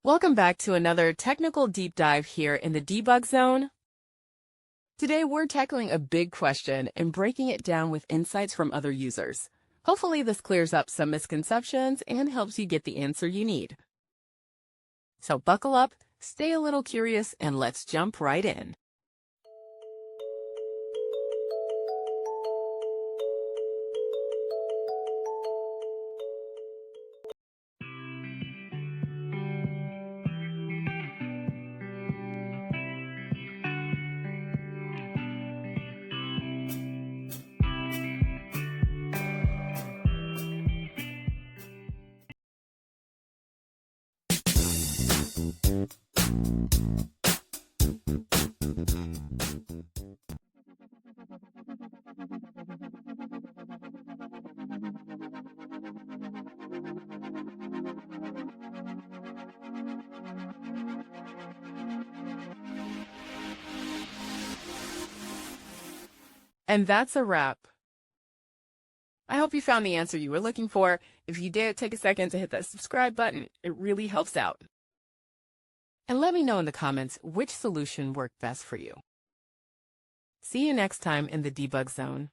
Welcome back to another technical deep dive here in the debug zone. Today we're tackling a big question and breaking it down with insights from other users. Hopefully this clears up some misconceptions and helps you get the answer you need. So buckle up, stay a little curious, and let's jump right in. And that's a wrap. I hope you found the answer you were looking for. If you did, take a second to hit that subscribe button. It really helps out. And let me know in the comments which solution worked best for you. See you next time in the debug zone.